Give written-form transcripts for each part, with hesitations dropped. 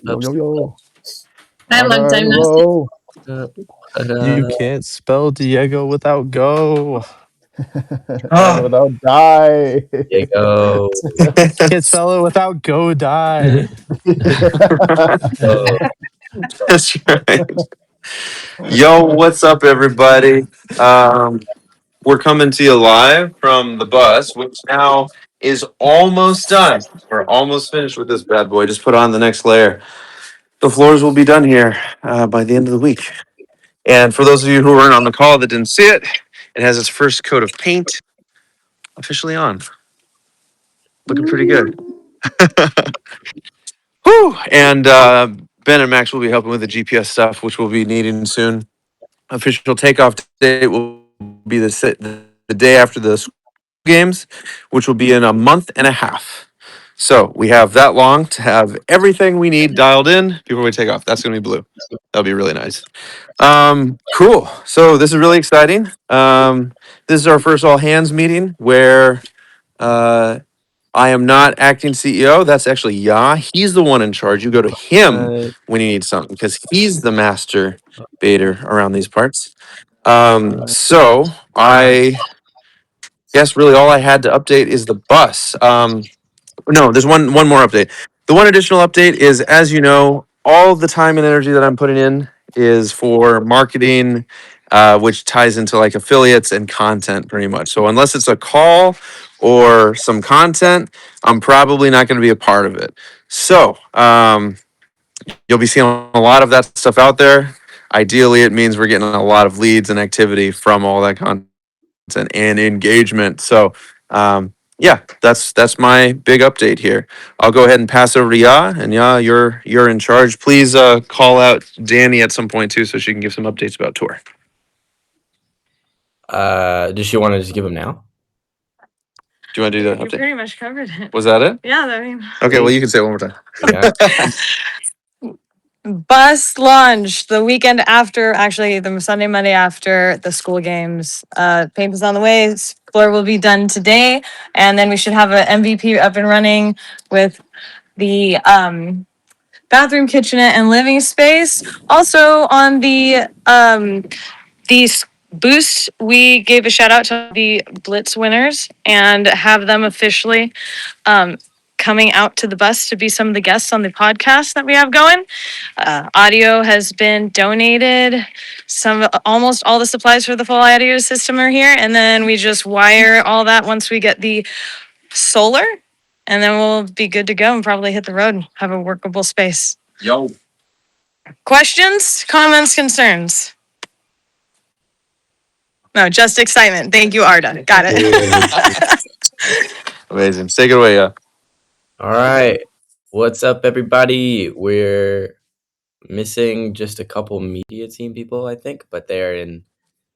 Yo, yo, yo. I All love right, gymnastics. whoa. You can't spell Diego without go. And without die. Diego. Can't spell it without go die. Oh, that's right. Yo, what's up, everybody? We're coming to you live from the bus, which now is almost done. We're almost finished with this bad boy. Just put on the next layer. The floors will be done here by the end of the week. And for those of you who weren't on the call that didn't see it, it has its first coat of paint officially on. Looking pretty good. Whew. And Ben and Max will be helping with the GPS stuff, which we'll be needing soon. Official takeoff date will be the day after the school games, which will be in a month and a half. So we have that long to have everything we need dialed in before we take off. That's going to be blue. That'll be really nice. Cool. So this is really exciting. This is our first all hands meeting where uh, I am not acting CEO. That's actually Yah. He's the one in charge. You go to him when you need something because he's the master baiter around these parts. So I guess really all I had to update is the bus. No, there's one more update. The one additional update is, as you know, all the time and energy that I'm putting in is for marketing, which ties into like affiliates and content pretty much. So unless it's a call or some content, I'm probably not going to be a part of it. So you'll be seeing a lot of that stuff out there. Ideally, it means we're getting a lot of leads and activity from all that content and engagement. So, yeah, that's my big update here. I'll go ahead and pass over to Yah, and Yah, you're in charge. Please call out Danny at some point too, so she can give some updates about tour. Does she want to just give them now? Do you want to do that You update? pretty much covered it. Was that it? Yeah, I mean. Okay, well you can say it one more time. Yeah. Bus launch the weekend after, actually the Sunday, Monday after the school games. Paint is on the way. Floor will be done today, and then we should have an MVP up and running with the bathroom, kitchenette, and living space. Also on the boost, we gave a shout out to the Blitz winners and have them officially coming out to the bus to be some of the guests on the podcast that we have going. Audio has been donated. Almost all the supplies for the full audio system are here, and then we just wire all that once we get the solar, and then we'll be good to go and probably hit the road and have a workable space. Yo. Questions, comments, concerns? No, just excitement. Thank you, Arda. Got it. Amazing. Take it away, Yah. All right. What's up, everybody? We're missing just a couple media team people, I think, but they're in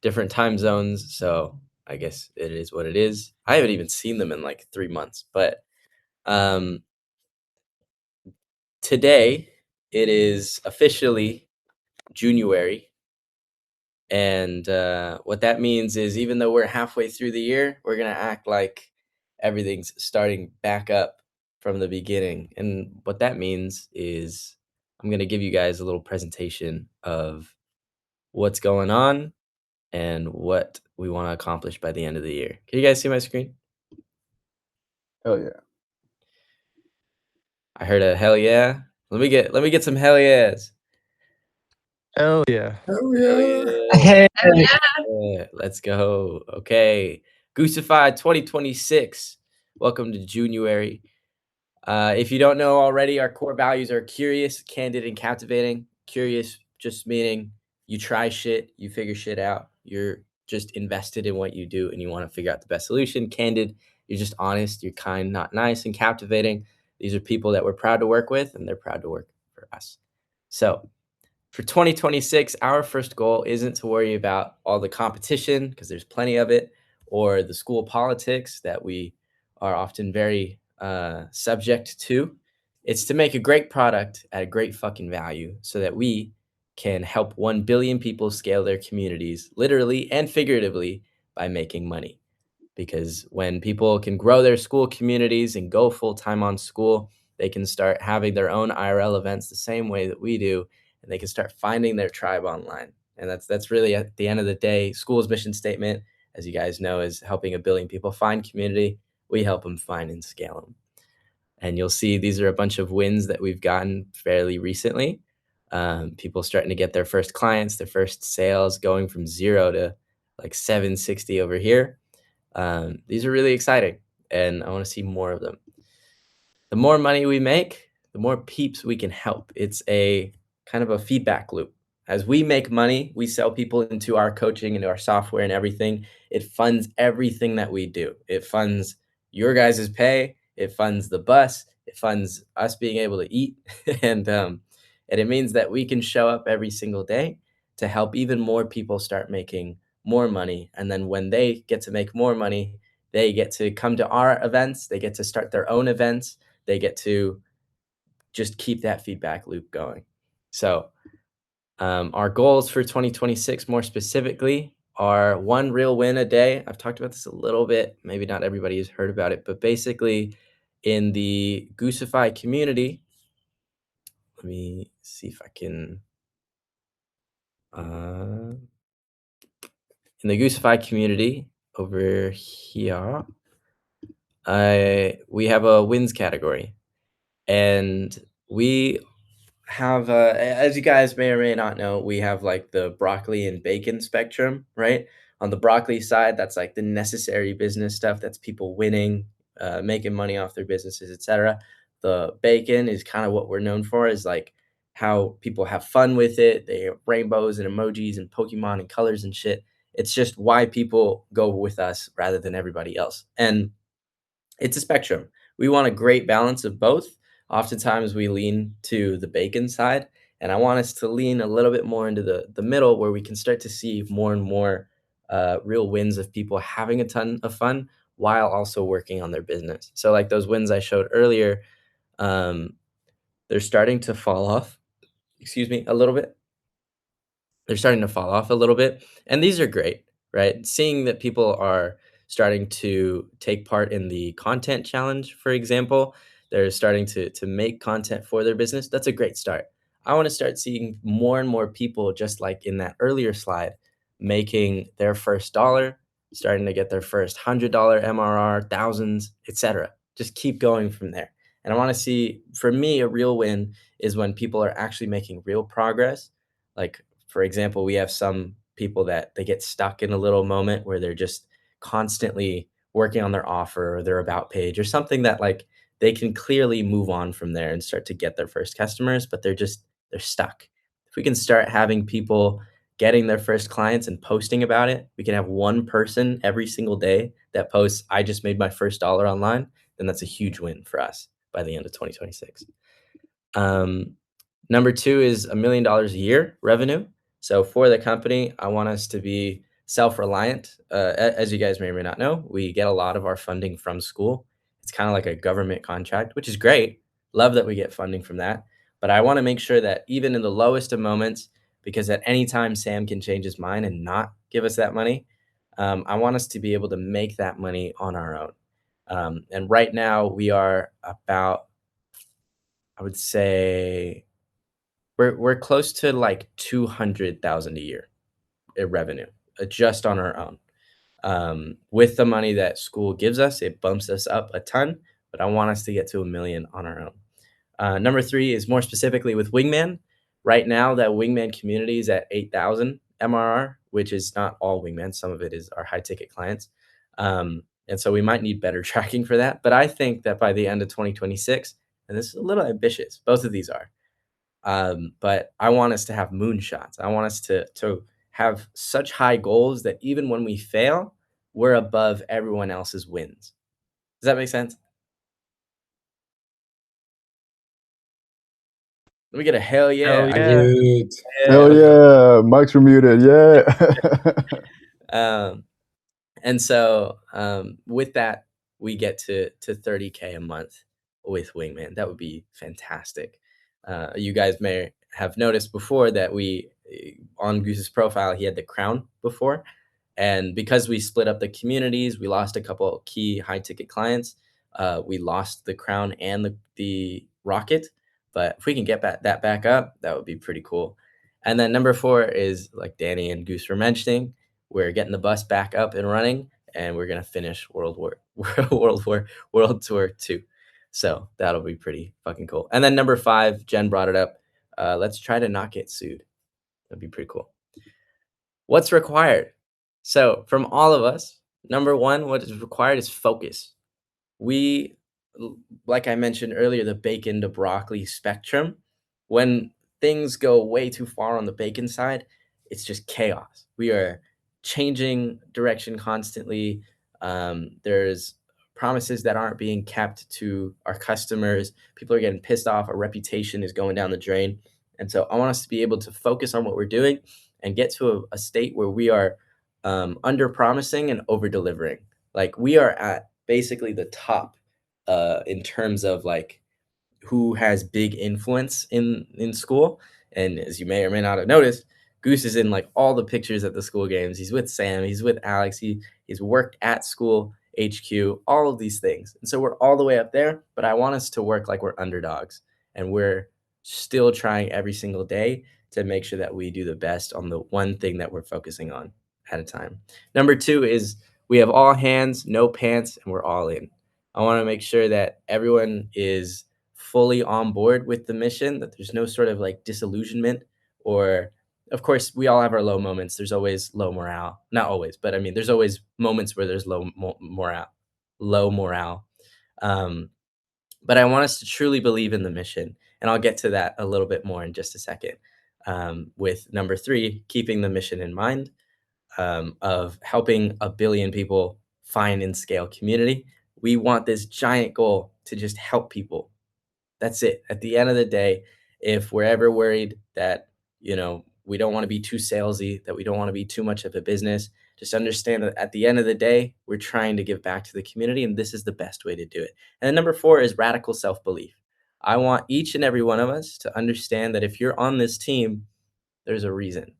different time zones. So I guess it is what it is. I haven't even seen them in like 3 months, but today it is officially January. And what that means is even though we're halfway through the year, we're going to act like everything's starting back up from the beginning. And what that means is I'm going to give you guys a little presentation of what's going on and what we want to accomplish by the end of the year. Can you guys see my screen? Hell yeah. I heard a hell yeah. Let me get some hell yeahs. Hell yeah. Hell Yeah. Yeah, let's go. Okay. Goosified 2026. Welcome to January. If you don't know already, our core values are curious, candid, and captivating. Curious just meaning you try shit, you figure shit out. You're just invested in what you do and you want to figure out the best solution. Candid, you're just honest, you're kind, not nice. And captivating, these are people that we're proud to work with and they're proud to work for us. So for 2026, our first goal isn't to worry about all the competition, because there's plenty of it, or the school politics that we are often very subject to. It's to make a great product at a great fucking value so that we can help 1 billion people scale their communities, literally and figuratively, by making money. Because when people can grow their school communities and go full time on school, they can start having their own IRL events the same way that we do, and they can start finding their tribe online. And that's really at the end of the day, Skool's mission statement, as you guys know, is helping 1 billion people find community. We help them find and scale them. And you'll see these are a bunch of wins that we've gotten fairly recently. People starting to get their first clients, their first sales, going from 0 to like 760 over here. These are really exciting, and I want to see more of them. The more money we make, the more peeps we can help. It's a kind of a feedback loop. As we make money, we sell people into our coaching, into our software and everything. It funds everything that we do. It funds your guys' pay. It funds the bus. It funds us being able to eat. And it means that we can show up every single day to help even more people start making more money. And then when they get to make more money, they get to come to our events. They get to start their own events. They get to just keep that feedback loop going. So our goals for 2026, more specifically, are 1 real win a day. I've talked about this a little bit. Maybe not everybody has heard about it, but basically in the Goosify community, let me see if I can, in the Goosify community over here, we have a wins category, and we have, as you guys may or may not know, we have like the broccoli and bacon spectrum, right? On the broccoli side, that's like the necessary business stuff. That's people winning, making money off their businesses, etc. The bacon is kind of what we're known for, is like how people have fun with it. They have rainbows and emojis and Pokemon and colors and shit. It's just why people go with us rather than everybody else. And it's a spectrum. We want a great balance of both. Oftentimes we lean to the bacon side, and I want us to lean a little bit more into the middle, where we can start to see more and more real wins of people having a ton of fun while also working on their business. So like those wins I showed earlier, they're starting to fall off, excuse me, a little bit. They're starting to fall off a little bit, and these are great, right? Seeing that people are starting to take part in the content challenge, for example, they're starting to make content for their business. That's a great start. I want to start seeing more and more people, just like in that earlier slide, making their first dollar, starting to get their first $100 MRR, thousands, etc. Just keep going from there. And I want to see, for me, a real win is when people are actually making real progress. Like, for example, we have some people that they get stuck in a little moment where they're just constantly working on their offer or their about page or something that like they can clearly move on from there and start to get their first customers, but they're stuck. If we can start having people getting their first clients and posting about it, we can have one person every single day that posts, I just made my first dollar online, then that's a huge win for us by the end of 2026. Number 2 is $1 million a year revenue. So for the company, I want us to be self-reliant. As you guys may or may not know, we get a lot of our funding from Skool. It's kind of like a government contract, which is great. Love that we get funding from that. But I want to make sure that even in the lowest of moments, because at any time Sam can change his mind and not give us that money, I want us to be able to make that money on our own. And right now we are about, I would say, we're close to like 200,000 a year in revenue, just on our own. With the money that Skool gives us, it bumps us up a ton, but I want us to get to 1 million on our own. Number 3 is more specifically with Wingman. Right now, that Wingman community is at 8,000 MRR, which is not all Wingman. Some of it is our high ticket clients. And so we might need better tracking for that. But I think that by the end of 2026, and this is a little ambitious, both of these are, but I want us to have moonshots. I want us to have such high goals that even when we fail, we're above everyone else's wins. Does that make sense? Let me get a hell yeah. Hell yeah. Dude. Hell yeah. Mics were muted. Yeah. And so with that, we get to 30K a month with Wingman. That would be fantastic. You guys may have noticed before that we, on Goose's profile, he had the crown before. And because we split up the communities, we lost a couple key high ticket clients. We lost the crown and the rocket. But if we can get that back up, that would be pretty cool. And then number 4 is like Danny and Goose were mentioning, we're getting the bus back up and running, and we're gonna finish World Tour 2. So that'll be pretty fucking cool. And then number 5, Jen brought it up. Let's try to not get sued. That'd be pretty cool. What's required? So from all of us, number 1, what is required is focus. We, like I mentioned earlier, the bacon to broccoli spectrum. When things go way too far on the bacon side, it's just chaos. We are changing direction constantly. There's promises that aren't being kept to our customers. People are getting pissed off. Our reputation is going down the drain. And so I want us to be able to focus on what we're doing and get to a state where we are under promising and over delivering. Like we are at basically the top in terms of like who has big influence in Skool. And as you may or may not have noticed, Goose is in like all the pictures at the Skool games. He's with Sam, he's with Alex, he's worked at Skool HQ, all of these things. And so we're all the way up there, but I want us to work like we're underdogs, and we're still trying every single day to make sure that we do the best on the one thing that we're focusing on at a time. Number 2 is we have all hands, no pants, and we're all in. I want to make sure that everyone is fully on board with the mission, that there's no sort of like disillusionment, or of course we all have our low moments. There's always low morale. Not always, but I mean there's always moments where there's low morale. But I want us to truly believe in the mission, and I'll get to that a little bit more in just a second. With number 3, keeping the mission in mind, of helping 1 billion people find and scale community. We want this giant goal to just help people. That's it. At the end of the day, if we're ever worried that, we don't want to be too salesy, that we don't want to be too much of a business, just understand that at the end of the day, we're trying to give back to the community, and this is the best way to do it. And then number 4 is radical self-belief. I want each and every one of us to understand that if you're on this team, there's a reason.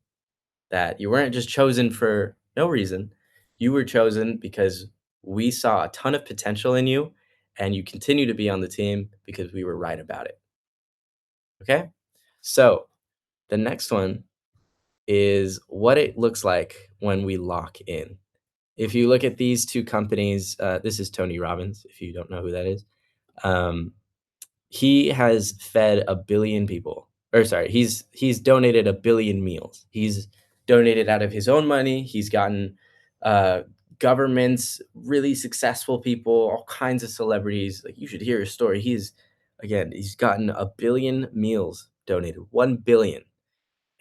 That you weren't just chosen for no reason. You were chosen because we saw a ton of potential in you, and you continue to be on the team because we were right about it. Okay? So the next one is what it looks like when we lock in. If you look at these 2 companies, this is Tony Robbins, if you don't know who that is. He has fed 1 billion people. Or sorry, he's donated 1 billion meals. He's donated out of his own money. He's gotten governments, really successful people, all kinds of celebrities. Like, you should hear his story. He's gotten 1 billion meals donated, 1 billion.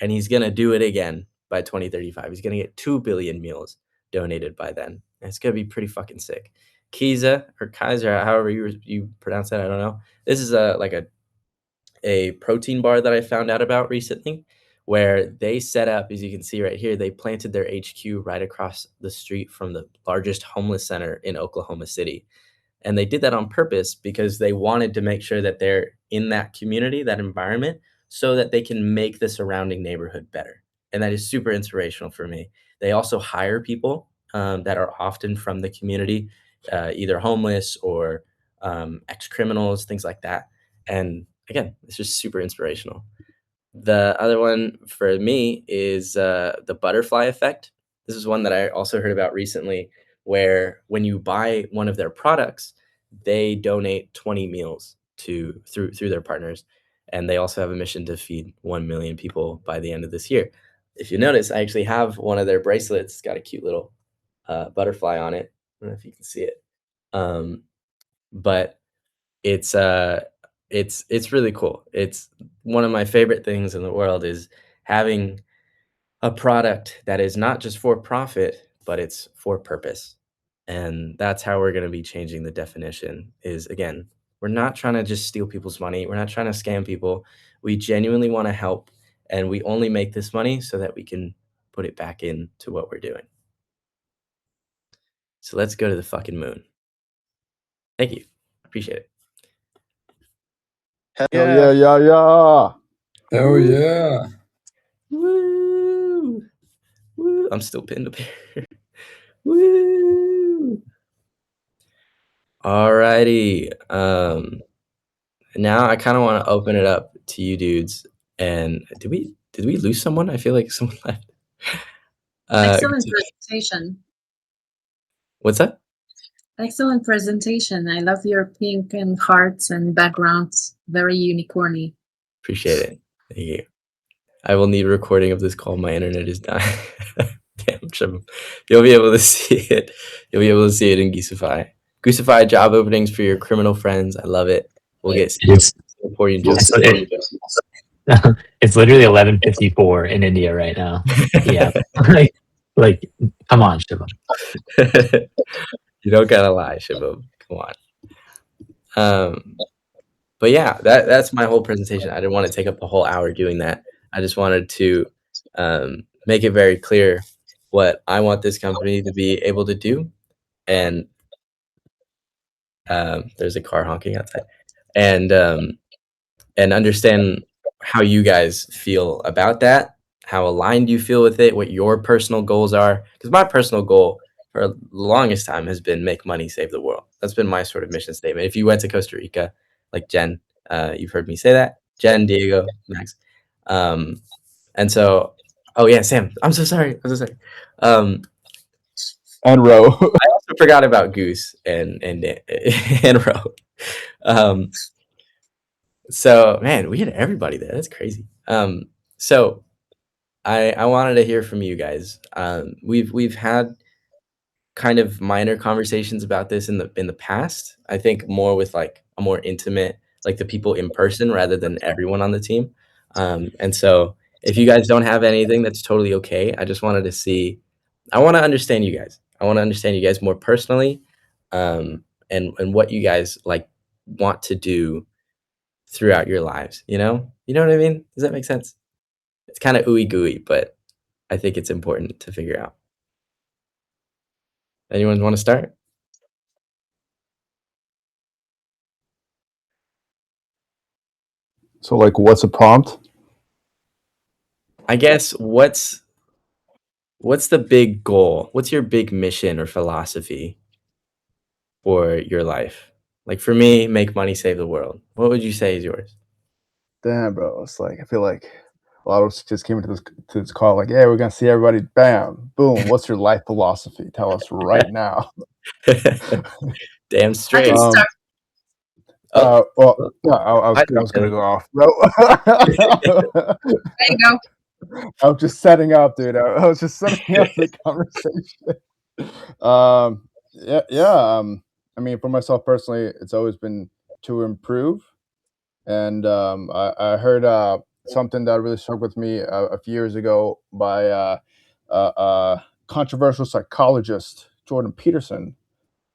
And he's going to do it again by 2035. He's going to get 2 billion meals donated by then. And it's going to be pretty fucking sick. Kiza or Kaiser, however you pronounce that, I don't know. This is a protein bar that I found out about recently, where they set up, as you can see right here, they planted their HQ right across the street from the largest homeless center in Oklahoma City. And they did that on purpose because they wanted to make sure that they're in that community, that environment, so that they can make the surrounding neighborhood better. And that is super inspirational for me. They also hire people that are often from the community, either homeless or ex-criminals, things like that. And again, it's just super inspirational. The other one for me is the butterfly effect. This is one that I also heard about recently, where when you buy one of their products, they donate 20 meals through their partners, and they also have a mission to feed 1 million people by the end of this year. If you notice, I actually have one of their bracelets. It's got a cute little butterfly on it. I don't know if you can see it, but it's really cool. It's one of my favorite things in the world is having a product that is not just for profit, but it's for purpose. And that's how we're going to be changing the definition is, again, we're not trying to just steal people's money. We're not trying to scam people. We genuinely want to help, and we only make this money so that we can put it back into what we're doing. So let's go to the fucking moon. Thank you. Appreciate it. Hell yeah, yeah. Hell yeah. Woo! Woo! I'm still pinned up here. Woo! Alrighty. now I kind of want to open it up to you dudes. And did we lose someone? I feel like someone left. Excellent presentation. What's that? Excellent presentation. I love your pink and hearts and backgrounds. Very unicorny. Appreciate it. Thank you. I will need a recording of this call. My internet is dying. Damn, Shabam. You'll be able to see it. You'll be able to see it in Goosify. Goosify job openings for your criminal friends. I love it. We'll get Singaporean jokes. It's literally 11:54 in India right now. Yeah, like come on, Shivam. You don't gotta lie, Shabam. Come on. But yeah, that's my whole presentation. I didn't want to take up the whole hour doing that. I just wanted to make it very clear what I want this company to be able to do. And there's a car honking outside. And understand how you guys feel about that, how aligned you feel with it, what your personal goals are. Because my personal goal for the longest time has been make money, save the world. That's been my sort of mission statement. If you went to Costa Rica, like Jen, you've heard me say that. Jen, Diego, Max. And so, oh yeah, Sam, I'm so sorry. And Ro. I also forgot about Goose and Ro. So man, we had everybody there. That's crazy. So I wanted to hear from you guys. We've had kind of minor conversations about this in the past. I think more with like a more intimate, like the people in person rather than everyone on the team. And so if you guys don't have anything, that's totally okay. I just wanted to see. I want to understand you guys. I want to understand you guys more personally, and what you guys like want to do throughout your lives, you know what I mean? Does that make sense? It's kind of ooey gooey, but I think it's important to figure out. Anyone want to start? So, like, what's a prompt? I guess what's the big goal? What's your big mission or philosophy for your life? Like for me, make money, save the world. What would you say is yours? Damn, bro. It's like I feel like a lot of us just came into this call like, yeah, we're gonna see everybody. Bam, boom. What's your life philosophy? Tell us right now. Damn straight. I can start. Well, no, I was gonna go off, bro. There you go. I was just setting up, dude. I was just setting up the conversation. Yeah. I mean, for myself personally, it's always been to improve. And I heard something that really stuck with me a few years ago by controversial psychologist Jordan Peterson.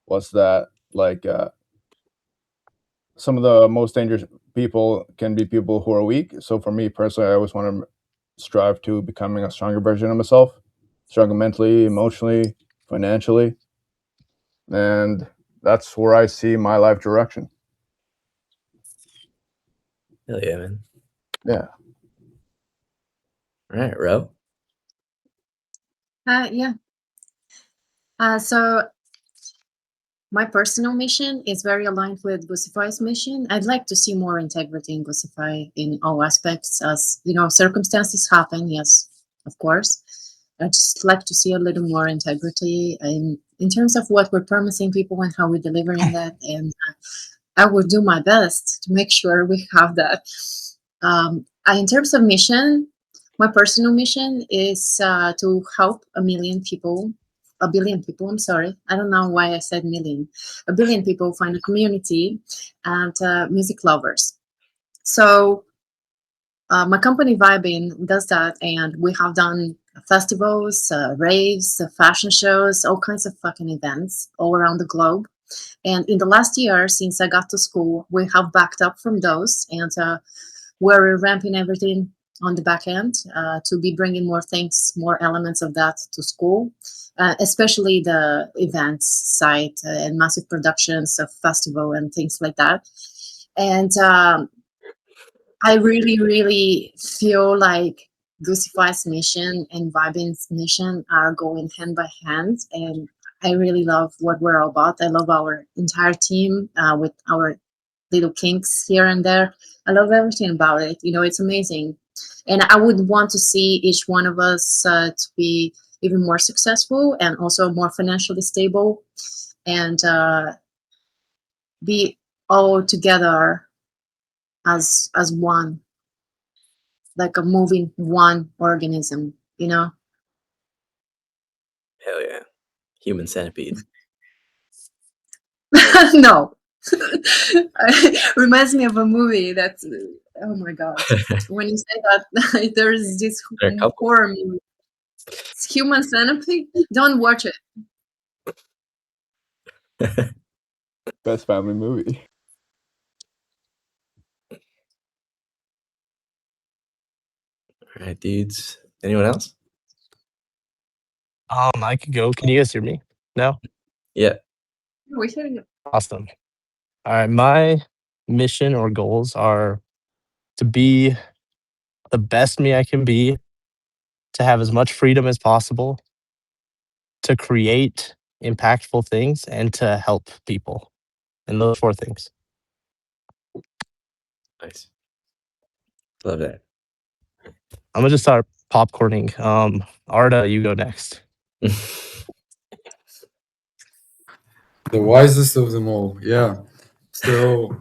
Was that like some of the most dangerous people can be people who are weak. So for me personally, I always want to strive to becoming a stronger version of myself, stronger mentally, emotionally, financially. And that's where I see my life direction. Hell yeah, man. Yeah. All right, Ro. Yeah. So my personal mission is very aligned with Goosify's mission. I'd like to see more integrity in Goosify in all aspects. As you know, circumstances happen, yes, of course. I'd just like to see a little more integrity in terms of what we're promising people and how we're delivering that. And I will do my best to make sure we have that. In terms of mission, my personal mission is to help a billion people, I'm sorry. I don't know why I said million. 1 billion people find a community and music lovers. So my company Vibin does that, and we have done festivals, raves, fashion shows, all kinds of fucking events all around the globe. And in the last year, since I got to Skool, we have backed up from those, and we're ramping everything on the back end to be bringing more things, more elements of that to Skool, especially the events side and massive productions of festival and things like that. And I really, really feel like Goosify's mission and Vibin's mission are going hand by hand, and I really love what we're all about. I love our entire team with little kinks here and there. I love everything about it. It's amazing, and I would want to see each one of us to be even more successful and also more financially stable, and be all together as one, like a moving one organism. Hell yeah. Human centipede. No. Reminds me of a movie that's, oh my god, when you say that, there's this There are a couple. horror movie. It's Human Centipede. Don't watch it. Best family movie. All right, dudes. Anyone else? I could go. Can you guys hear me? No? Yeah. We hear you. Awesome. All right. My mission or goals are to be the best me I can be, to have as much freedom as possible, to create impactful things, and to help people. And those 4 things. Nice. Love that. I'm gonna just start popcorning. Arda, you go next. The wisest of them all. Yeah. So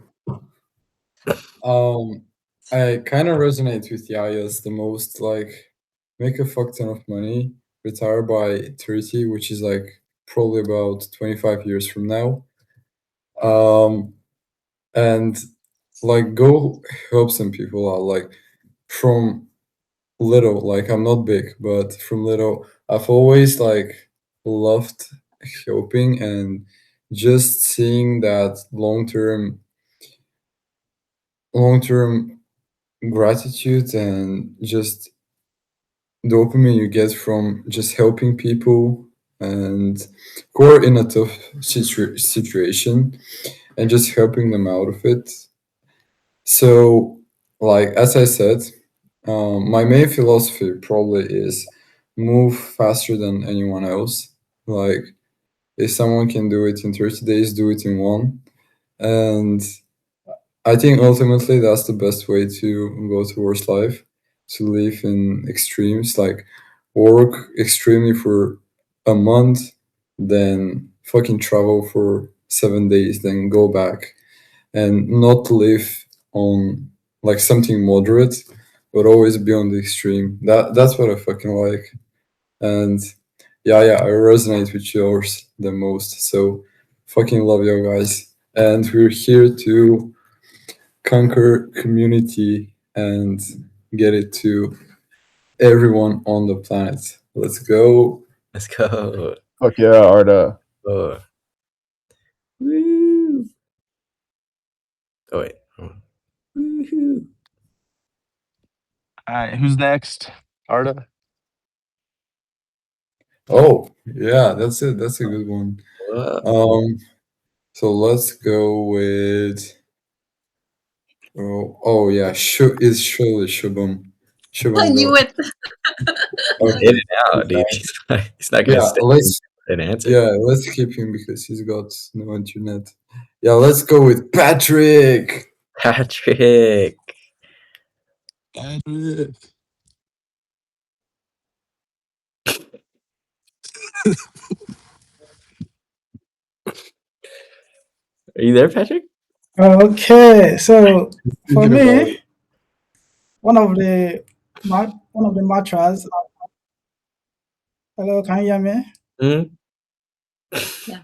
I kind of resonate with Yaya's the most, like, make a fuck ton of money, retire by 30, which is like probably about 25 years from now. And like go help some people out, like from little, like I'm not big, but from little I've always like loved helping and just seeing that long-term gratitude and just dopamine you get from just helping people and who are in a tough situation and just helping them out of it. So, like as I said, my main philosophy probably is move faster than anyone else. Like if someone can do it in 30 days, do it in one. And I think ultimately that's the best way to go towards life, to live in extremes, like work extremely for a month, then fucking travel for 7 days, then go back, and not live on like something moderate, but always be on the extreme. That's what I fucking like. And yeah, I resonate with yours the most. So fucking love you guys. And we're here to conquer community and get it to everyone on the planet. Let's go. Let's go. Fuck yeah, Arda. Oh. Woo. Oh wait. Woohoo. All right. Who's next? Arda? Oh yeah, that's it. That's a good one. Whoa. So let's go with oh yeah, it's surely Shubham. I knew go. it. Okay. In and out, dude. He's not gonna Yeah, stay let's and answer. let's keep him because he's got no internet. Yeah, let's go with Patrick. Patrick. Patrick. Are you there, Patrick? Okay, so for Thinking about me, one of the mantras. Hello, can you hear me? Mm-hmm.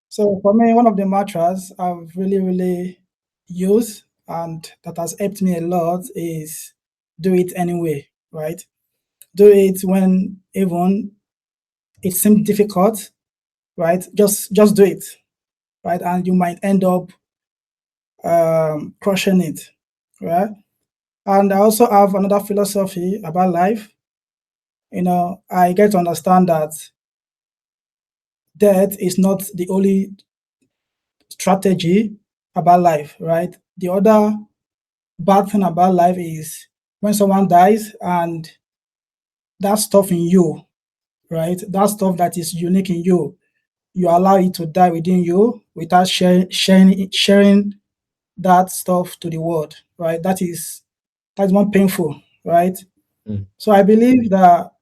So for me, one of the mantras I've really used and that has helped me a lot is do it anyway, right? Do it when even it seems difficult, right? Just do it, right? And you might end up crushing it, right? And I also have another philosophy about life. I get to understand that death is not the only strategy about life, right? The other bad thing about life is when someone dies and that stuff in you, right? That stuff that is unique in you allow it to die within you without sharing that stuff to the world, right? That's more painful, right? Mm. So I believe that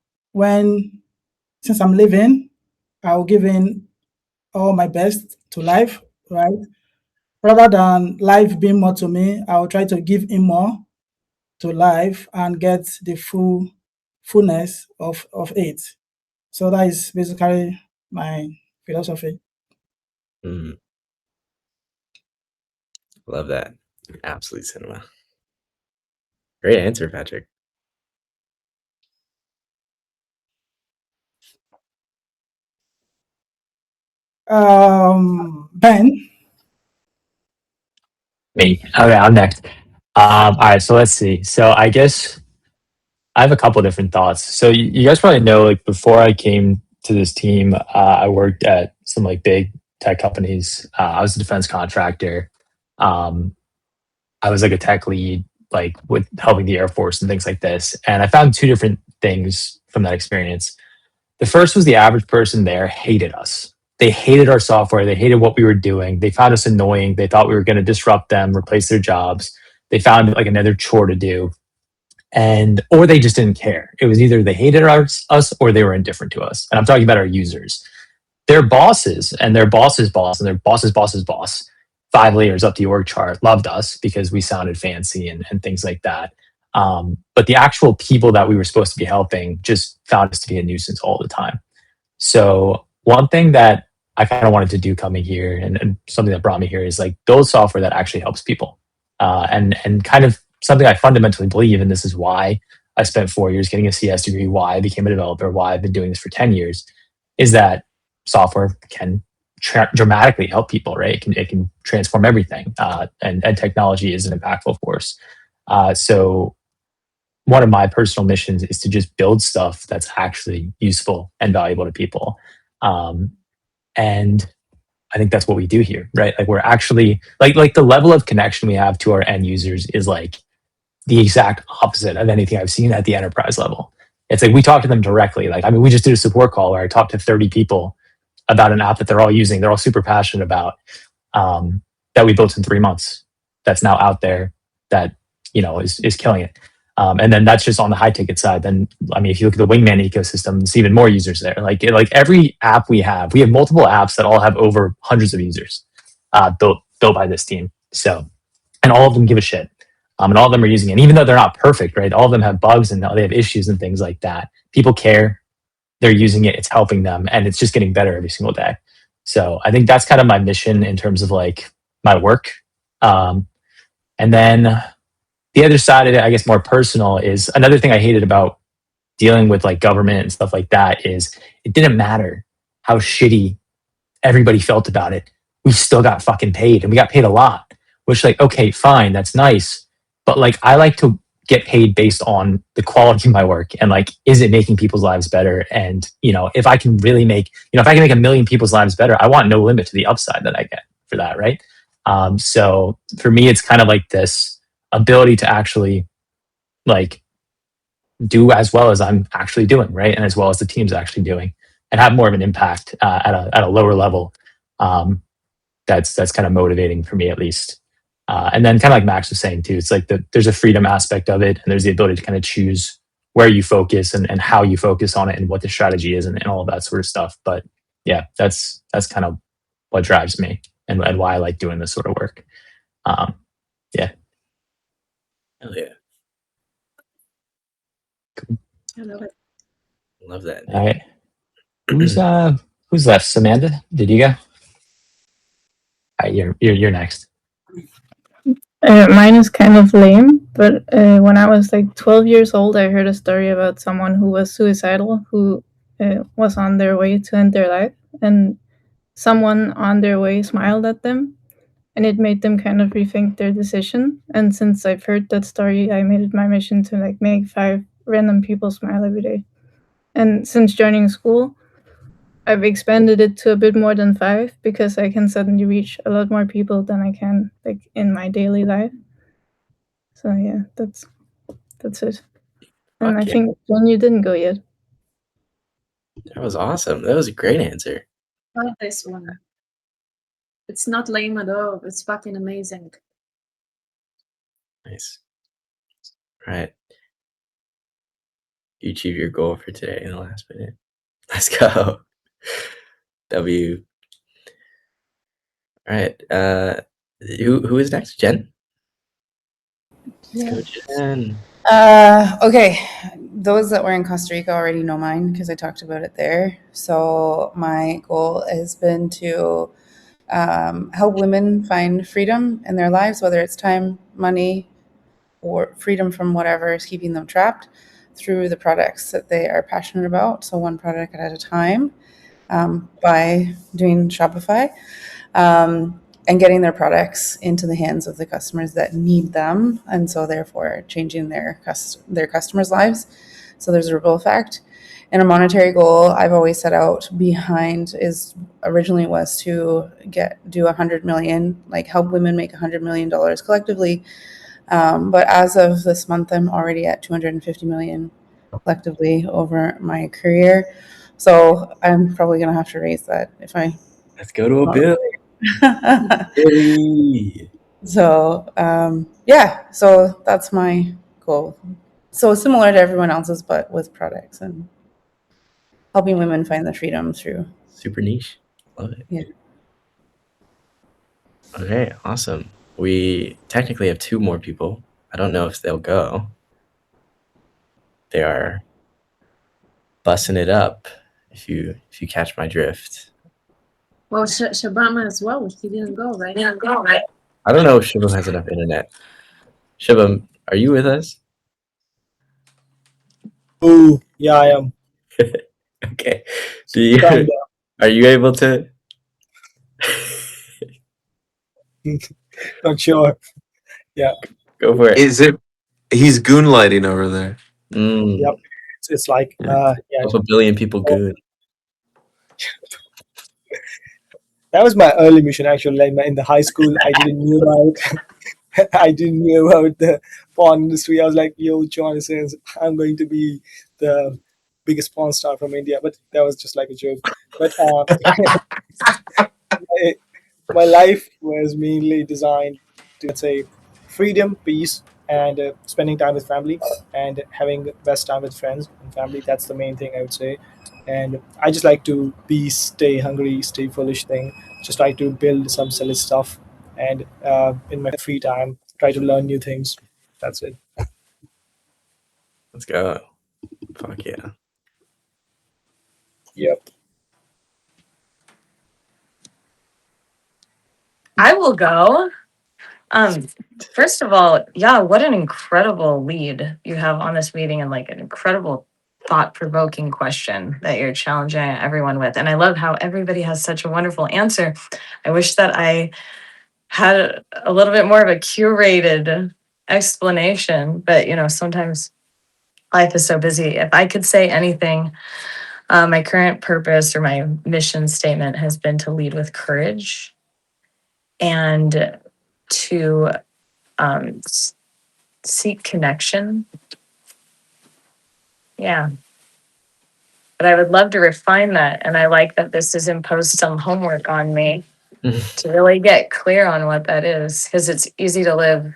since I'm living, I'll give in all my best to life, right? Rather than life being more to me, I'll try to give in more to life and get the fullness of it. So that is basically my philosophy. Mm. Love that. Absolute cinema. Great answer, Patrick. Ben, Me. Okay, I'm next. All right, so let's see. So I guess I have a couple different thoughts. So you guys probably know, like before I came to this team, I worked at some like big tech companies. I was a defense contractor. Um, I was like a tech lead, like with helping the Air Force and things like this. And I found two different things from that experience. The first was the average person there hated us. They hated our software. They hated what we were doing. They found us annoying. They thought we were going to disrupt them, replace their jobs. They found it like another chore to do. And, or they just didn't care. It was either they hated us or they were indifferent to us. And I'm talking about our users. Their bosses and their boss's boss and their boss's boss's boss, 5 layers up the org chart, loved us because we sounded fancy and things like that. But the actual people that we were supposed to be helping just found us to be a nuisance all the time. So one thing that I kind of wanted to do coming here and something that brought me here is like build software that actually helps people. And kind of something I fundamentally believe, and this is why I spent 4 years getting a CS degree, why I became a developer, why I've been doing this for 10 years, is that software can dramatically help people, right? It can transform everything. And technology is an impactful force. So one of my personal missions is to just build stuff that's actually useful and valuable to people. And I think that's what we do here, right? Like we're actually like the level of connection we have to our end users is like the exact opposite of anything I've seen at the enterprise level. It's like we talk to them directly. Like, I mean, we just did a support call where I talked to 30 people about an app that they're all using. They're all super passionate about, that we built in 3 months. That's now out there that, is killing it. And then that's just on the high ticket side. Then, I mean, if you look at the Wingman ecosystem, it's even more users there. Like every app we have multiple apps that all have over hundreds of users, built by this team. So, and all of them give a shit. And all of them are using it. And even though they're not perfect, right? All of them have bugs and they have issues and things like that. People care. They're using it. It's helping them, and it's just getting better every single day. So I think that's kind of my mission in terms of like my work. And then the other side of it, I guess more personal, is another thing I hated about dealing with like government and stuff like that is it didn't matter how shitty everybody felt about it. We still got fucking paid, and we got paid a lot, which like, okay, fine, that's nice. But like, I like to get paid based on the quality of my work and like, is it making people's lives better? And, if I can really make, if I can make 1 million people's lives better, I want no limit to the upside that I get for that. Right. So for me, it's kind of like this ability to actually like do as well as I'm actually doing, right, and as well as the team's actually doing, and have more of an impact at a lower level. That's kind of motivating for me at least. And then kind of like Max was saying too, it's like there's a freedom aspect of it, and there's the ability to kind of choose where you focus and how you focus on it and what the strategy is and all of that sort of stuff. But yeah, that's kind of what drives me and why I like doing this sort of work. Yeah. Hell yeah. I love it. Love that. All right. Who's left? Samantha, did you go? All right, you're next. Mine is kind of lame, but when I was like 12 years old, I heard a story about someone who was suicidal, who was on their way to end their life, and someone on their way smiled at them, and it made them kind of rethink their decision. And since I've heard that story, I made it my mission to like make 5 random people smile every day. And since joining Skool, I've expanded it to a bit more than 5 because I can suddenly reach a lot more people than I can like in my daily life. So yeah, that's it. And I think Jen, you didn't go yet. That was awesome. That was a great answer. I love this one. It's not lame at all. It's fucking amazing. Nice. All right. You achieve your goal for today in the last minute. Let's go. W. All right. Who is next? Jen? Let's go, Jen. Okay, those that were in Costa Rica already know mine because I talked about it there. So my goal has been to help women find freedom in their lives, whether it's time, money, or freedom from whatever is keeping them trapped, through the products that they are passionate about. So one product at a time, by doing Shopify. And getting their products into the hands of the customers that need them, and so therefore changing their customers' lives. So there's a ripple effect. And a monetary goal I've always set out behind is originally was to do 100 million, like help women make $100 million collectively. But as of this month, I'm already at 250 million collectively over my career. So I'm probably gonna have to raise that if I. Let's go to a bill. Billy. So yeah, so that's my goal. So similar to everyone else's, but with products and helping women find the freedom through. Super niche. Love it. Yeah. Okay, awesome. We technically have 2 more people. I don't know if they'll go. They are bussing it up, if you catch my drift. Well, Shabama as well. He didn't go, right? I don't know if Shibam has enough internet. Shibam, are you with us? Oh, yeah, I am. Okay. Kinda. Are you able to? Not sure. Yeah. Go for it. He's goonlighting over there. Yep. It's like yeah. Help a billion people goon. That was my early mission actually. Like in the high school, I didn't knew about the porn industry. I was like, yo, Jonathan, I'm going to be the biggest porn star from India. But that was just like a joke. But my life was mainly designed to, let's say, freedom, peace, and spending time with family and having best time with friends and family. That's the main thing I would say. And I just like to be, stay hungry, stay foolish thing. Just try to build some silly stuff, and in my free time, try to learn new things. That's it. Let's go. Fuck yeah. Yep. I will go. First of all, yeah, what an incredible lead you have on this meeting, and like an incredible thought-provoking question that you're challenging everyone with. And I love how everybody has such a wonderful answer. I wish that I had a little bit more of a curated explanation, but sometimes life is so busy. If I could say anything, my current purpose or my mission statement has been to lead with courage and to seek connection. Yeah. But I would love to refine that. And I like that this has imposed some homework on me to really get clear on what that is. Because it's easy to live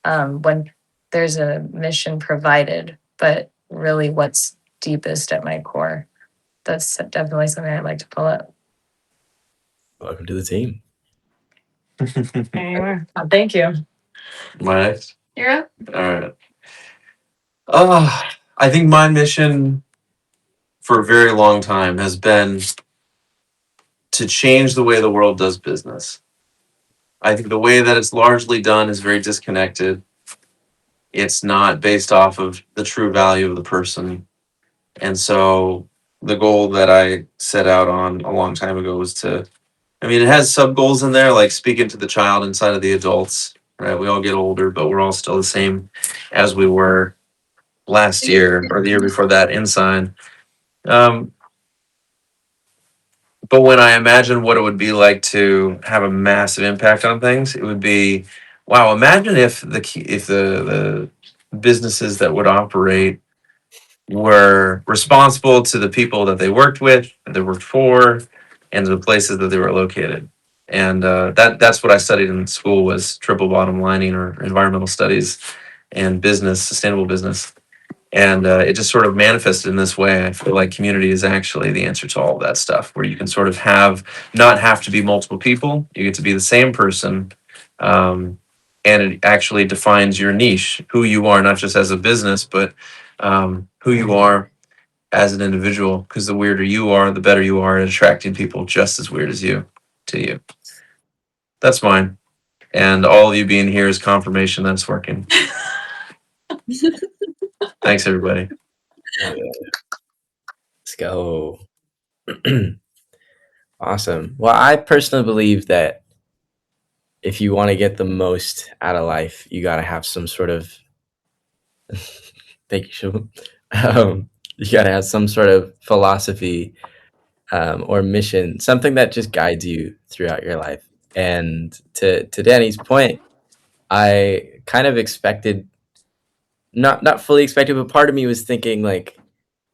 when there's a mission provided, but really what's deepest at my core. That's definitely something I'd like to pull up. Welcome to the team. There you are. Oh, thank you. My next. You're up. All right. I think my mission for a very long time has been to change the way the world does business. I think the way that it's largely done is very disconnected. It's not based off of the true value of the person. And so the goal that I set out on a long time ago was it has sub goals in there, like speaking to the child inside of the adults, right? We all get older, but we're all still the same as we were last year or the year before that inside. But when I imagine what it would be like to have a massive impact on things, it would be, wow, imagine if the businesses that would operate were responsible to the people that they worked with, that they worked for, and the places that they were located. And that's what I studied in school, was triple bottom lining, or environmental studies and business, sustainable business. And it just sort of manifested in this way. I feel like community is actually the answer to all of that stuff, where you can sort of not have to be multiple people. You get to be the same person. And it actually defines your niche, who you are, not just as a business, but who you are as an individual. Because the weirder you are, the better you are at attracting people just as weird as you to you. That's mine. And all of you being here is confirmation that it's working. Thanks, everybody. Let's go. Awesome. Well, I personally believe that if you want to get the most out of life, you got to have some sort of thank you, Shubham. You got to have some sort of philosophy or mission, something that just guides you throughout your life. And to Danny's point, I kind of expected, not fully expected, but part of me was thinking like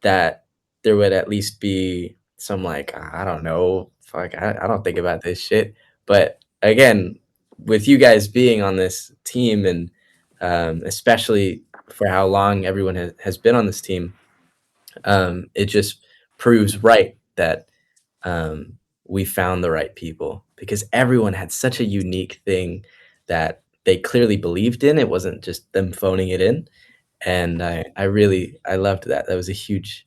that there would at least be some, like, I don't know, fuck, I don't think about this shit. But again, with you guys being on this team, and especially for how long everyone has been on this team, it just proves right that we found the right people, because everyone had such a unique thing that they clearly believed in. It wasn't just them phoning it in. And I loved that. That was a huge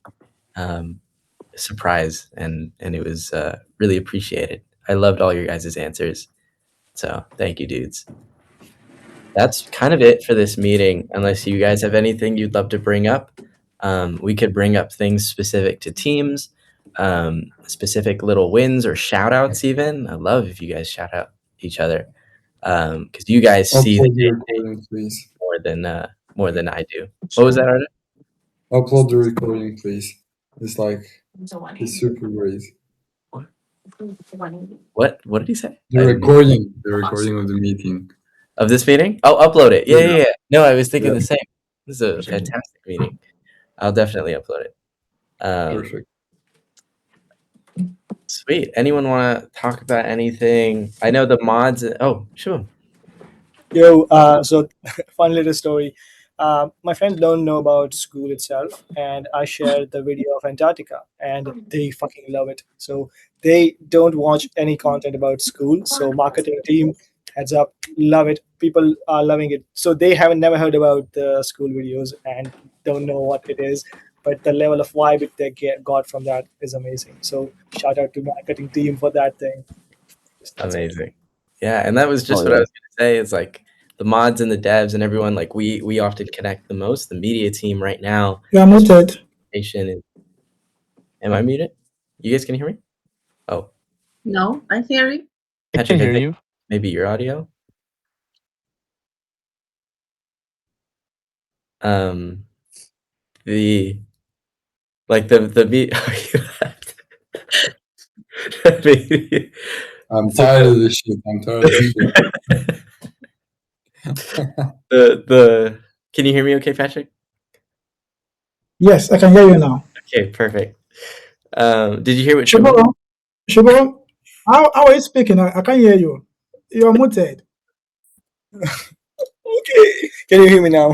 surprise, and it was really appreciated. I loved all your guys' answers. So thank you, dudes. That's kind of it for this meeting, unless you guys have anything you'd love to bring up. We could bring up things specific to teams, specific little wins or shout outs even. I love if you guys shout out each other, because you guys see Upload the recording, please. more than I do. What was that, Arda? Upload the recording, please. It's like, it's super great. What did he say? The recording of the meeting. Of this meeting? I'll upload it. Yeah. Yeah. No, I was thinking Yeah. the same. This is a fantastic meeting. I'll definitely upload it. Perfect. Sweet. Anyone want to talk about anything? I know the mods. Oh, sure. Yo, so fun little story. My friends don't know about Skool itself, and I shared the video of Antarctica, and they fucking love it. So they don't watch any content about Skool. So marketing team, heads up, love it. People are loving it. So they haven't never heard about the Skool videos and don't know what it is. But the level of vibe they got from that is amazing. So shout out to marketing team for that thing. That's it. Amazing. Yeah, and that was just what I was gonna say. Is like the mods and the devs and everyone. Like we often connect the most. The media team right now. You are muted. Am I muted? You guys can hear me? Oh, No, I hear you. I can hear you. Maybe your audio. The meet. I'm tired of this shit. Can you hear me okay, Patrick? Yes, I can hear you now. Okay, perfect. Did you hear what Shubham, how are you speaking? I can't hear you. You're muted. Okay. Can you hear me now?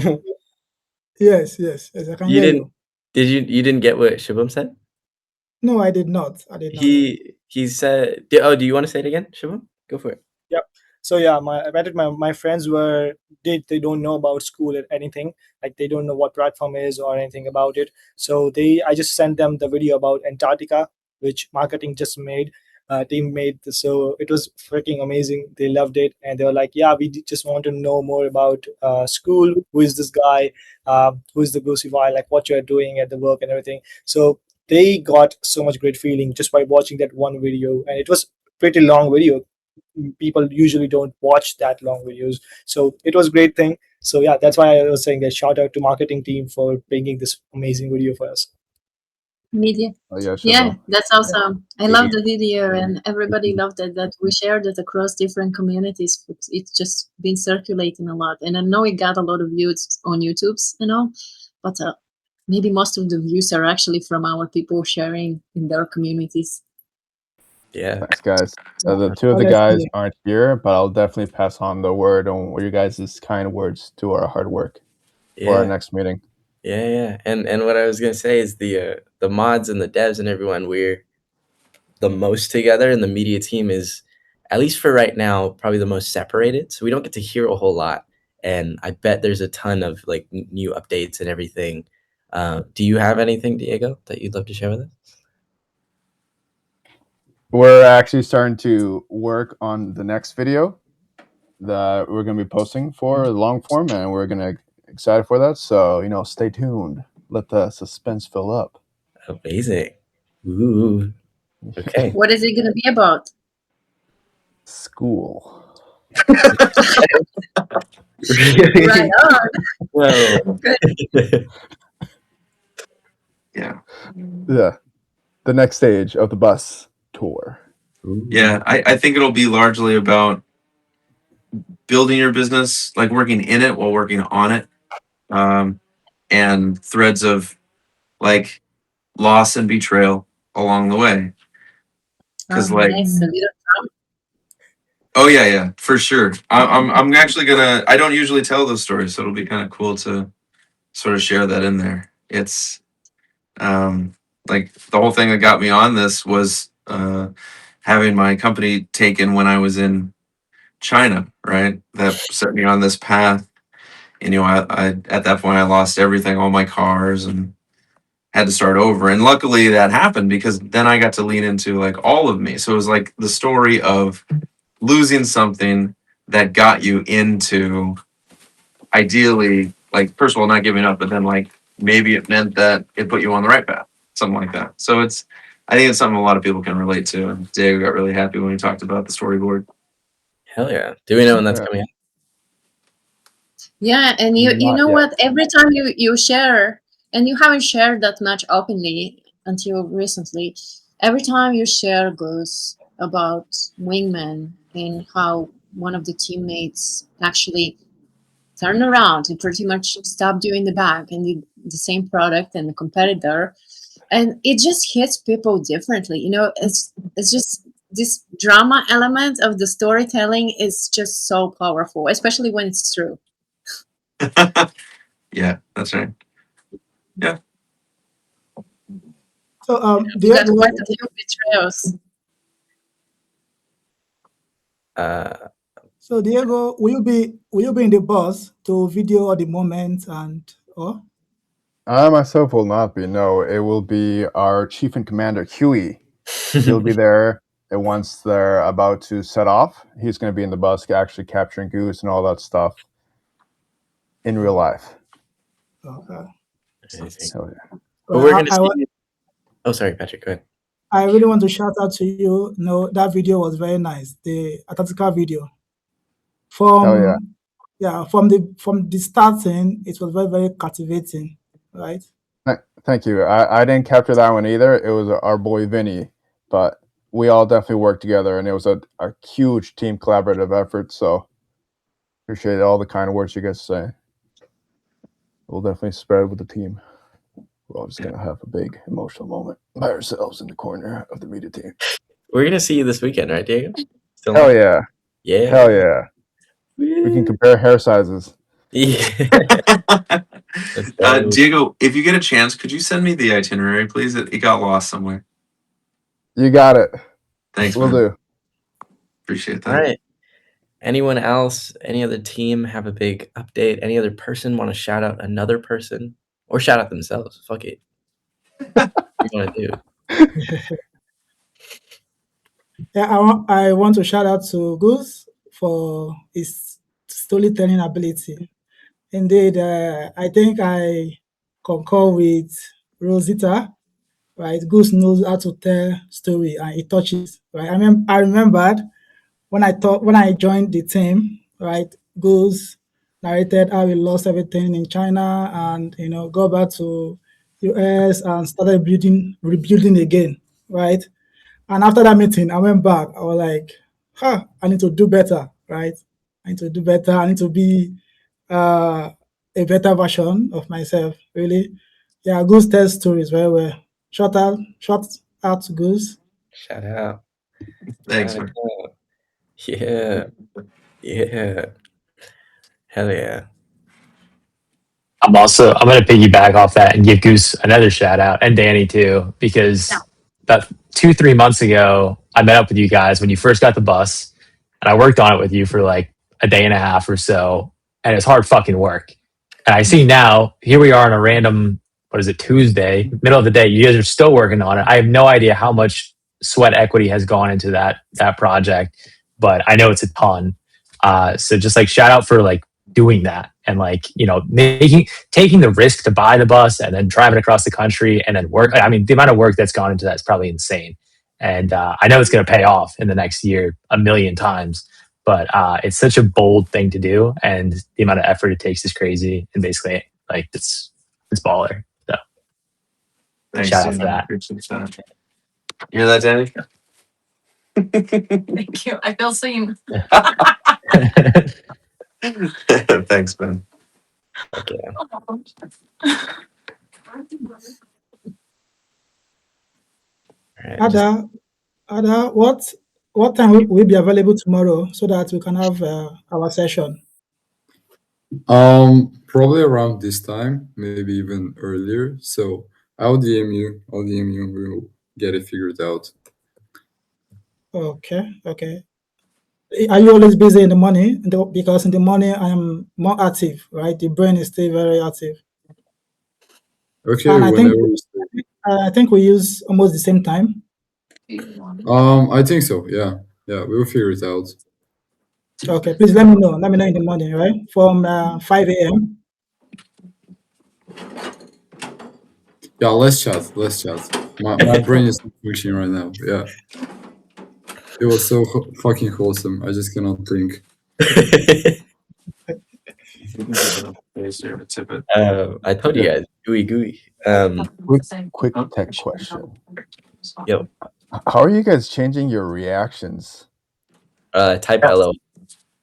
Yes, I can hear you. You didn't get what Shubham said? No, I did not. He said, do you want to say it again, Shubham? Go for it. Yep. So yeah, my friends they don't know about Skool or anything. Like they don't know what platform is or anything about it. So I just sent them the video about Antarctica, which marketing just made. Team made. So it was freaking amazing. They loved it, and they were like, "Yeah, we just want to know more about Skool. Who is this guy? Who is the Goosey Guy? Like what you're doing at the work and everything." So they got so much great feeling just by watching that one video, and it was pretty long video. People usually don't watch that long videos, so it was a great thing. So yeah, that's why I was saying that shout out to marketing team for bringing this amazing video for us. Media. Oh, yeah, Yeah, that's awesome. I love the video, and everybody loved it. That we shared it across different communities. It's just been circulating a lot, and I know it got a lot of views on YouTube's, but maybe most of the views are actually from our people sharing in their communities. Yeah. Thanks, guys. The two of the guys aren't here, but I'll definitely pass on the word on your guys' kind words to our hard work for our Yeah. next meeting. Yeah. And what I was gonna say is the mods and the devs and everyone, we're the most together, and the media team is, at least for right now, probably the most separated. So we don't get to hear a whole lot. And I bet there's a ton of like new updates and everything. Do you have anything, Diego, that you'd love to share with us? We're actually starting to work on the next video that we're going to be posting for the long form, and we're going to excited for that. So, stay tuned. Let the suspense fill up. Amazing. Ooh. Okay. What is it going to be about? School. Right on. Well. Yeah. Yeah. The next stage of the bus tour. Yeah, I think it'll be largely about building your business, like working in it while working on it, and threads of like loss and betrayal along the way. Because Nice. A little oh yeah, for sure. I'm actually gonna. I don't usually tell those stories, so it'll be kind of cool to sort of share that in there. It's like the whole thing that got me on this was having my company taken when I was in China, right? That set me on this path. And I at that point I lost everything, all my cars, and had to start over. And luckily that happened because then I got to lean into like all of me. So it was like the story of losing something that got you into, ideally, like first of all not giving up, but then like maybe it meant that it put you on the right path, something like that. So I think it's something a lot of people can relate to. And Diego got really happy when he talked about the storyboard. Hell yeah. Do we know when that's coming out? Yeah, and you know yet. what? Every time you share, and you haven't shared that much openly until recently, every time you share goes about Wingman and how one of the teammates actually turned around and pretty much stopped doing the back and did the same product and the competitor, and it just hits people differently. It's just this drama element of the storytelling is just so powerful, especially when it's true. Yeah, that's right. Yeah. So We got quite a few betrayals. So Diego, will you be in the bus to video all the moments and I myself will not be. No, it will be our chief and commander, Huey. He'll be there. And once they're about to set off, he's going to be in the bus actually capturing Goose and all that stuff in real life. Okay. Hell yeah. But we're going to see. Oh, sorry, Patrick, go ahead. I really want to shout out to you. That video was very nice. The Antarctica video. From from the starting, it was very, very captivating, right? Thank you. I didn't capture that one either. It was our boy Vinny, but we all definitely worked together, and it was a huge team collaborative effort. So appreciate all the kind words you guys say. We'll definitely spread with the team. We're all just gonna have a big emotional moment by ourselves in the corner of the media team. We're gonna see you this weekend, right, Diego? Hell yeah! Yeah. Hell yeah! We can compare hair sizes. Yeah. Diego, if you get a chance, could you send me the itinerary, please? It got lost somewhere. You got it. Thanks, We'll man. do. Appreciate that. All right. Anyone else, any other team have a big update? Any other person want to shout out another person? Or shout out themselves? Fuck it. What do you want to do? Yeah, I want to shout out to Goose for his storytelling ability. Indeed, I think I concur with Rosita. Right, Goose knows how to tell story and it touches. Right, I remembered when I joined the team. Right, Goose narrated how he lost everything in China and go back to US and started rebuilding again. Right, and after that meeting, I went back. I was like, I need to do better, right? I need to do better. I need to be a better version of myself, really. Yeah, Goose tells stories very well. Shout out to Goose. Shout out. Thanks, Gotta man. go. Yeah. Yeah. Hell yeah. I'm going to piggyback off that and give Goose another shout out and Danny too, because about 2-3 months ago, I met up with you guys when you first got the bus, and I worked on it with you for like a day and a half or so, and it's hard fucking work. And I see now, here we are on a random, what is it, Tuesday, middle of the day. You guys are still working on it. I have no idea how much sweat equity has gone into that project, but I know it's a ton. So just like shout out for like doing that and like taking the risk to buy the bus and then drive it across the country and then work. I mean, the amount of work that's gone into that is probably insane. And I know it's going to pay off in the next year a million times. But it's such a bold thing to do, and the amount of effort it takes is crazy. And basically, like it's baller. So Thanks, shout out dude. for that. Appreciate that. You hear that, Danny? Thank you. I feel seen. Thanks, Ben. Okay. All right, Ada, what time will we be available tomorrow so that we can have our session? Probably around this time, maybe even earlier. So I'll DM you, and we'll get it figured out. Okay. Are you always busy in the morning? Because in the morning I am more active, right? The brain is still very active. Okay, And I think we use almost the same time. I think so. Yeah, we'll figure it out. Okay, please let me know. Let me know in the morning, right? From 5 a.m. Yeah, let's chat. My brain is not functioning right now. Yeah, it was so fucking wholesome. I just cannot think. I told you guys, gooey. Quick tech question. Yo, How are you guys changing your reactions? type LOL.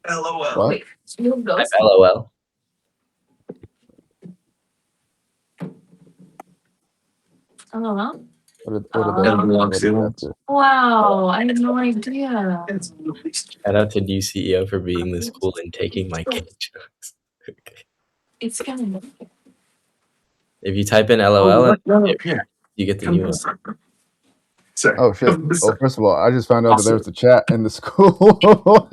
What? Type LOL. LOL. What are the Wow, I had no idea. Shout out to new CEO for being this cool and taking my cake jokes. Okay. It's gonna. If you type in LOL, you get the new one. Oh shit! Well, first of all, I just found out that there was a chat in the school.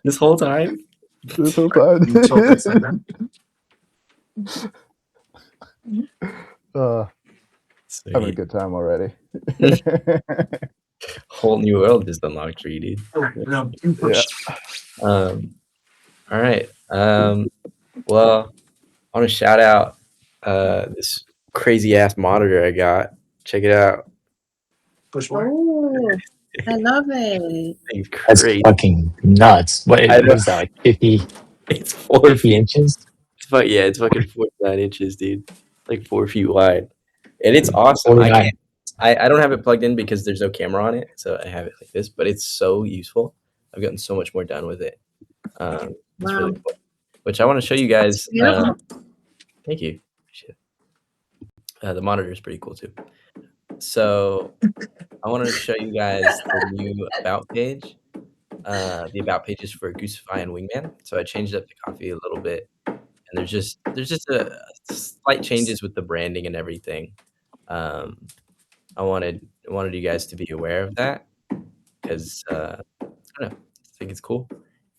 This whole time? This whole time. Having a good time already. Whole new world just unlocked for you, dude. Yeah. All right. Well, I want to shout out this crazy ass monitor I got. Check it out. Oh, I love it. It's That's crazy. fucking nuts. What is that, like 50? It's 4 feet. Inches? It's fucking 49 inches, dude. Like 4 feet wide. And it's awesome. 49. I don't have it plugged in because there's no camera on it, so I have it like this, but it's so useful. I've gotten so much more done with it. It's really cool. Which I want to show you guys. Thank you. The monitor is pretty cool too. So I wanted to show you guys the new about page. The about pages for Goosify and Wingman. So I changed up the coffee a little bit, and there's just a slight changes with the branding and everything. I wanted you guys to be aware of that because I don't know, I think it's cool.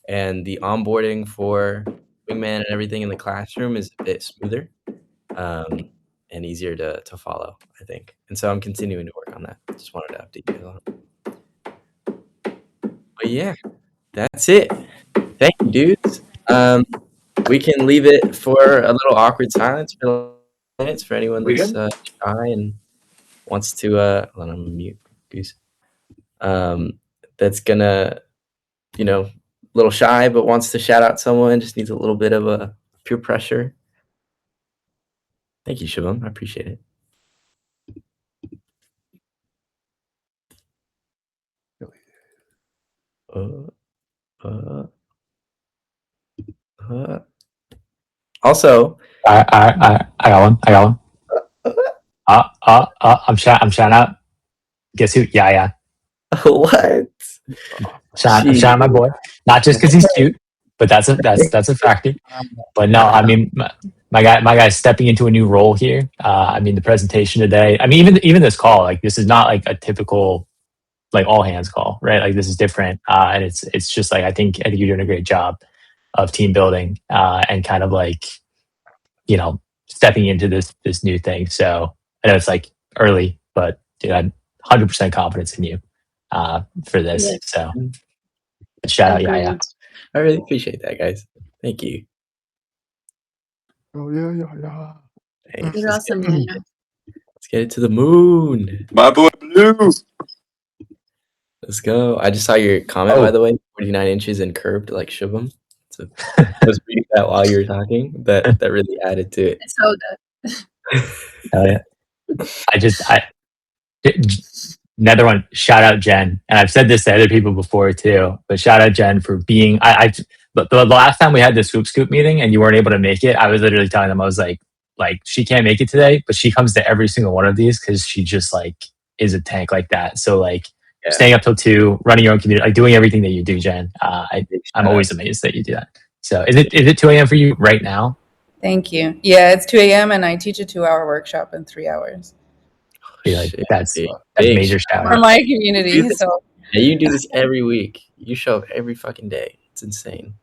And the onboarding for Wingman and everything in the classroom is a bit smoother and easier to follow, I think. And so I'm continuing to work on that. Just wanted to update you on it. But yeah, that's it. Thank you, dudes. We can leave it for a little awkward silence for minutes for anyone that's shy and wants to hold on, I'm gonna mute Goose. That's gonna, a little shy but wants to shout out someone, just needs a little bit of a peer pressure. Thank you, Shivam. I appreciate it. Also, I got one. I'm shouting out Guess who? Yahya. What? Shout out my boy. Not just because he's cute, but that's a factor. But no, I mean, my guy's stepping into a new role here. I mean, the presentation today. I mean, even this call, like this is not like a typical like all hands call, right? Like this is different, and it's just like I think you're doing a great job of team building and kind of like stepping into this new thing. So I know it's like early, but dude, I'm 100% confidence in you for this. Yeah. So shout out, Yahya. Agreed. I really appreciate that, guys. Thank you. Oh yeah. Thanks. You're awesome, Yaya. Let's get it to the moon. My boy Blue. Let's go. I just saw your comment, by the way. 49 inches and curved like Shubham. So I was reading that while you were talking. That really added to it. I saw that. Hell yeah. Another one, shout out Jen. And I've said this to other people before too, but shout out Jen for being, but the last time we had the Scoop meeting and you weren't able to make it, I was literally telling them, I was like, she can't make it today, but she comes to every single one of these because she just like is a tank like that. So like staying up till 2, running your own community, like doing everything that you do, Jen. I'm always amazed that you do that. So is it 2 a.m. for you right now? Thank you. Yeah, it's 2 a.m. and I teach a 2-hour workshop in 3 hours. Like, that's major shout For out. my community. So yeah, you do this every week. You show up every fucking day. It's insane.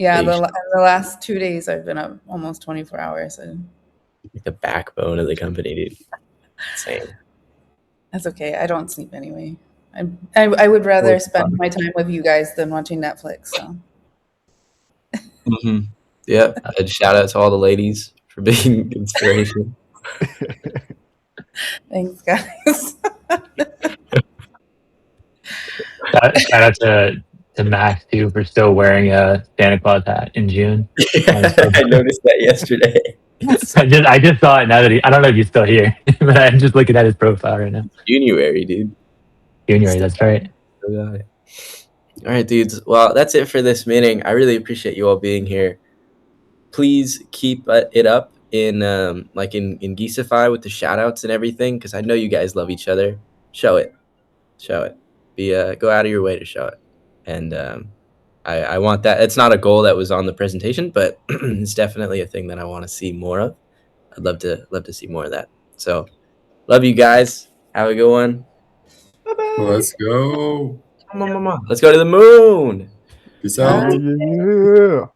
yeah, the last 2 days I've been up almost 24 hours. And like the backbone of the company, dude. Insane. That's okay. I don't sleep anyway. I would rather spend my time with you guys than watching Netflix. So. Mm-hmm. Yeah. Shout out to all the ladies for being inspiration. Thanks, guys. Shout out to Max too for still wearing a Santa Claus hat in June. I noticed that yesterday. I just saw it now that I don't know if he's still here, but I'm just looking at his profile right now. January, dude. January, that's right. All right, dudes. Well, that's it for this meeting. I really appreciate you all being here. Please keep it up in Geesify with the shout outs and everything, because I know you guys love each other. Show it. Go out of your way to show it. And I want that. It's not a goal that was on the presentation, but it's definitely a thing that I want to see more of. I'd love to see more of that. So love you guys. Have a good one. Bye-bye. Let's go. Let's go to the moon. Peace out. Yeah.